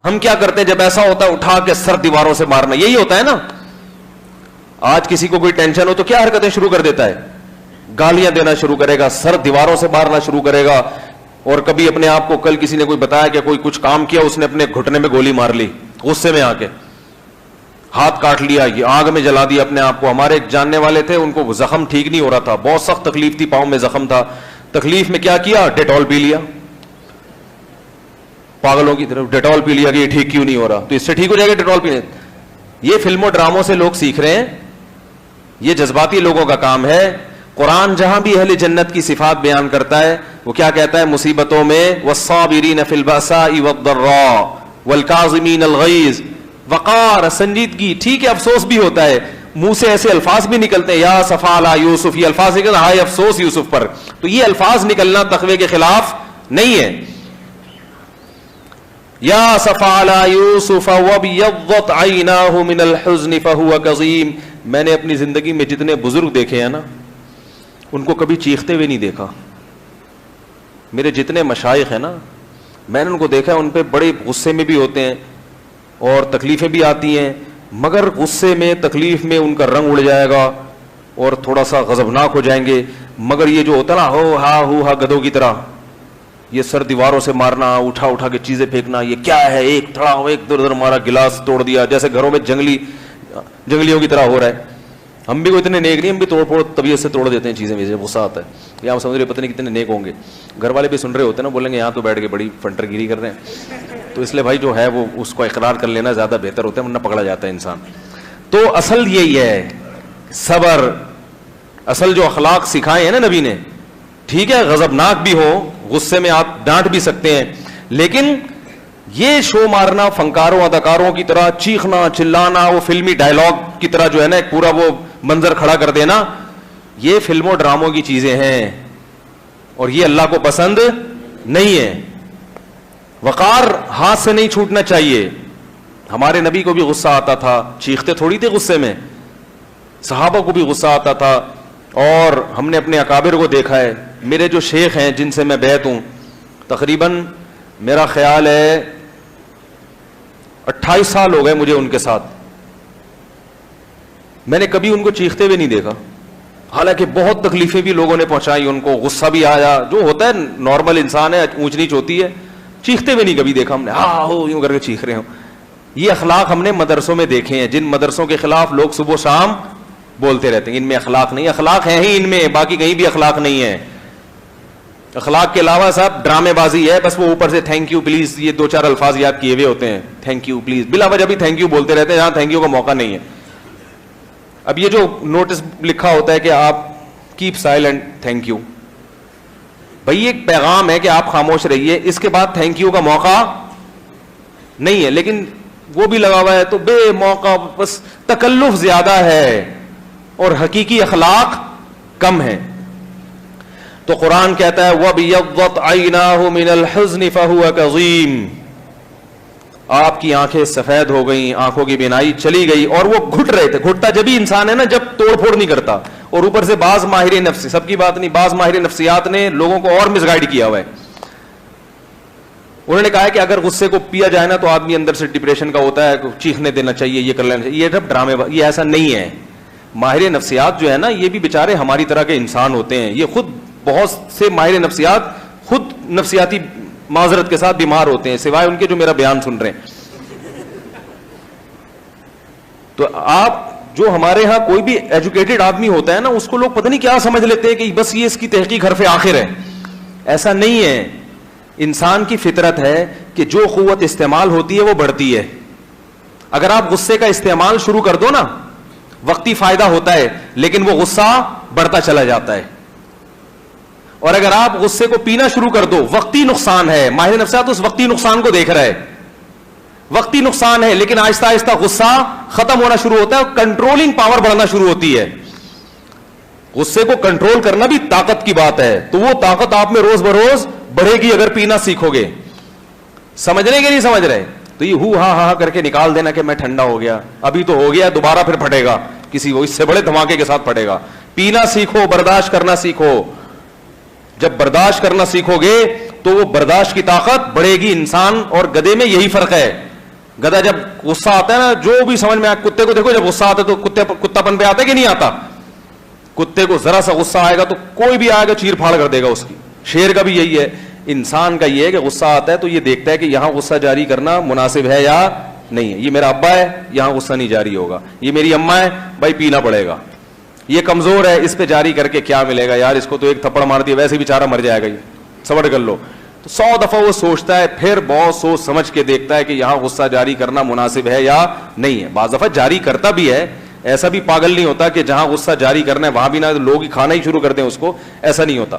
ہم کیا کرتے ہیں جب ایسا ہوتا ہے اٹھا کے سر دیواروں سے مارنا, یہی ہوتا ہے نا. آج کسی کو کوئی ٹینشن ہو تو کیا حرکتیں شروع کر دیتا ہے, گالیاں دینا شروع کرے گا, سر دیواروں سے مارنا شروع کرے گا. اور کبھی اپنے آپ کو, کل کسی نے کوئی بتایا کہ کوئی کچھ کام کیا, اس نے اپنے گھٹنے میں گولی مار لی غصے میں آ کے, ہاتھ کاٹ لیا, یہ آگ میں جلا دیا اپنے آپ کو. ہمارے ایک جاننے والے تھے, ان کو زخم ٹھیک نہیں ہو رہا تھا, بہت سخت تکلیف تھی, پاؤں میں زخم تھا. تکلیف میں کیا کیا, ڈیٹول پی لیا, پاگلوں کی طرف ڈیٹول پی لیا کہ یہ ٹھیک کیوں نہیں ہو رہا, تو اس سے ٹھیک ہو جائے گا ڈیٹول پینے. یہ فلموں ڈراموں سے لوگ سیکھ رہے ہیں, یہ جذباتی لوگوں کا کام ہے. قرآن جہاں بھی اہل جنت کی صفات بیان کرتا ہے وہ کیا کہتا ہے, مصیبتوں میں والصابرین فی البأساء والضراء والکاظمین الغیظ, وقار, سنجیدگی. ٹھیک ہے افسوس بھی ہوتا ہے, منہ سے ایسے الفاظ بھی نکلتے ہیں, یا صفا علی یوسف, یہ الفاظ نکلتے ہیں ہائے افسوس یوسف پر, تو یہ الفاظ نکلنا تقوی کے خلاف نہیں ہے. یا صفا علی یوسف وابیضت عیناہ من الحزن فہو کظیم. میں نے اپنی زندگی میں جتنے بزرگ دیکھے ہیں نا, ان کو کبھی چیختے ہوئے نہیں دیکھا. میرے جتنے مشائخ ہیں نا, میں نے ان کو دیکھا, ان پہ بڑے غصے میں بھی ہوتے ہیں اور تکلیفیں بھی آتی ہیں, مگر غصے میں تکلیف میں ان کا رنگ اڑ جائے گا اور تھوڑا سا غضبناک ہو جائیں گے. مگر یہ جو ہوتا نا ہو ہا گدوں کی طرح, یہ سر دیواروں سے مارنا, اٹھا اٹھا کے چیزیں پھینکنا, یہ کیا ہے, ایک تھڑا ایک در در مارا, گلاس توڑ دیا, جیسے گھروں میں جنگلیوں کی طرح ہو رہا ہے. ہم بھی کوئی اتنے نیک نہیں, ہم بھی توڑ پھوڑ طبیعت سے توڑ دیتے ہیں چیزیں, مجھے غصہ آتا ہے. یا ہم سمجھ رہے پتہ نہیں کتنے نیک ہوں گے, گھر والے بھی سن رہے ہوتے ہیں نا, بولیں گے یہاں تو بیٹھ کے بڑی فنٹر گیری کر رہے ہیں. تو اس لیے بھائی جو ہے وہ اس کو اقرار کر لینا زیادہ بہتر ہوتا ہے, ورنہ پکڑا جاتا ہے انسان. تو اصل یہی ہے صبر, اصل جو اخلاق سکھائے ہیں نا نبی نے. ٹھیک ہے غضبناک بھی ہو, غصے میں آپ ڈانٹ بھی سکتے ہیں, لیکن یہ شو مارنا فنکاروں اداکاروں کی طرح, چیخنا چلانا, وہ فلمی ڈائلاگ کی طرح جو ہے نا ایک پورا وہ منظر کھڑا کر دینا, یہ فلموں ڈراموں کی چیزیں ہیں اور یہ اللہ کو پسند نہیں ہے. وقار ہاتھ سے نہیں چھوٹنا چاہیے. ہمارے نبی کو بھی غصہ آتا تھا, چیختے تھوڑی تھے غصے میں, صحابہ کو بھی غصہ آتا تھا. اور ہم نے اپنے اکابر کو دیکھا ہے. میرے جو شیخ ہیں جن سے میں بیعت ہوں, تقریباً میرا خیال ہے 28 سال ہو گئے مجھے ان کے ساتھ, میں نے کبھی ان کو چیختے ہوئے نہیں دیکھا. حالانکہ بہت تکلیفیں بھی لوگوں نے پہنچائی ان کو, غصہ بھی آیا, جو ہوتا ہے نارمل انسان ہے, اونچ نیچ ہوتی ہے, چیختے ہوئے نہیں کبھی دیکھا ہم نے, ہاں ہو یوں کر کے چیخ رہے ہوں. یہ اخلاق ہم نے مدرسوں میں دیکھے ہیں, جن مدرسوں کے خلاف لوگ صبح شام بولتے رہتے ہیں ان میں اخلاق نہیں. اخلاق ہیں ہی ان میں, باقی کہیں بھی اخلاق نہیں ہے. اخلاق کے علاوہ صاحب ڈرامے بازی ہے, بس وہ اوپر سے تھینک یو پلیز, یہ 2-4 الفاظ یاد کیے ہوئے ہوتے ہیں, تھینک یو پلیز, بلا وجہ بھی تھینک یو بولتے رہتے ہیں جہاں تھینک یو کا موقع نہیں ہے. اب یہ جو نوٹس لکھا ہوتا ہے کہ آپ کیپ سائلنٹ تھینک یو, بھائی ایک پیغام ہے کہ آپ خاموش رہیے, اس کے بعد تھینک یو کا موقع نہیں ہے. لیکن وہ بھی لگا ہوا ہے تو بے موقع, بس تکلف زیادہ ہے اور حقیقی اخلاق کم ہے. تو قرآن کہتا ہے وَبِيَضَّتْ عَيْنَاهُ مِنَ الْحُزْنِ فَهُوَ كَظِيمٌ, آپ کی آنکھیں سفید ہو گئیں, آنکھوں کی بینائی چلی گئی, اور وہ گھٹ رہے تھے. گھٹتا جبھی انسان ہے نا جب توڑ پھوڑ نہیں کرتا. اور اوپر سے بعض ماہر نفس, سب کی بات نہیں, بعض ماہر نفسیات نے لوگوں کو اور مس گائیڈ کیا ہوا ہے. انہوں نے کہا ہے کہ اگر غصے کو پیا جائے نا تو آدمی اندر سے ڈپریشن کا ہوتا ہے, چیخنے دینا چاہیے, یہ کر لینا چاہیے. یہ سب ڈرامے, یہ ایسا نہیں ہے. ماہر نفسیات جو ہے نا یہ بھی بیچارے ہماری طرح کے انسان ہوتے ہیں. یہ خود بہت سے ماہر نفسیات خود نفسیاتی معذرت کے ساتھ بیمار ہوتے ہیں, سوائے ان کے جو میرا بیان سن رہے ہیں. تو آپ جو ہمارے ہاں کوئی بھی ایجوکیٹڈ آدمی ہوتا ہے نا, اس کو لوگ پتہ نہیں کیا سمجھ لیتے ہیں کہ بس یہ اس کی تحقیق حرف آخر ہے. ایسا نہیں ہے. انسان کی فطرت ہے کہ جو قوت استعمال ہوتی ہے وہ بڑھتی ہے. اگر آپ غصے کا استعمال شروع کر دو نا, وقتی فائدہ ہوتا ہے, لیکن وہ غصہ بڑھتا چلا جاتا ہے. اور اگر آپ غصے کو پینا شروع کر دو, وقتی نقصان ہے. ماہر نفسیات اس وقتی نقصان کو دیکھ رہا ہے, وقتی نقصان ہے, لیکن آہستہ آہستہ غصہ ختم ہونا شروع ہوتا ہے, کنٹرولنگ پاور بڑھنا شروع ہوتی ہے. غصے کو کنٹرول کرنا بھی طاقت کی بات ہے, تو وہ طاقت آپ میں روز بروز بڑھے گی اگر پینا سیکھو گے. سمجھ رہے کہ نہیں سمجھ رہے؟ تو یہ ہو ہا کر کے نکال دینا کہ میں ٹھنڈا ہو گیا, ابھی تو ہو گیا, دوبارہ پھر پھٹے گا کسی وہ اس سے بڑے دھماکے کے ساتھ پھٹے گا. پینا سیکھو, برداشت کرنا سیکھو. جب برداشت کرنا سیکھو گے تو وہ برداشت کی طاقت بڑھے گی. انسان اور گدھے میں یہی فرق ہے. گدھا جب غصہ آتا ہے نا, جو بھی سمجھ میں آئے, کتے کو دیکھو جب غصہ آتا ہے تو کتا پن پہ آتا ہے کہ نہیں آتا؟ کتے کو ذرا سا غصہ آئے گا تو کوئی بھی آئے گا چیر پھاڑ کر دے گا اس کی. شیر کا بھی یہی ہے. انسان کا یہ ہے کہ غصہ آتا ہے تو یہ دیکھتا ہے کہ یہاں غصہ جاری کرنا مناسب ہے یا نہیں ہے. یہ میرا ابا ہے, یہاں غصہ نہیں جاری ہوگا. یہ میری اماں ہے, بھائی پینا پڑے گا. یہ کمزور ہے, اس پہ جاری کر کے کیا ملے گا یار, اس کو تو ایک تھپڑ مار دیا ویسے بیچارہ مر جائے گا, یہ صبر کر لو. تو 100 دفعہ وہ سوچتا ہے, پھر بہت سوچ سمجھ کے دیکھتا ہے کہ یہاں غصہ جاری کرنا مناسب ہے یا نہیں ہے. بعض دفعہ جاری کرتا بھی ہے, ایسا بھی پاگل نہیں ہوتا کہ جہاں غصہ جاری کرنا ہے وہاں بھی نہ لوگ ہی کھانا ہی شروع کر دیں اس کو, ایسا نہیں ہوتا.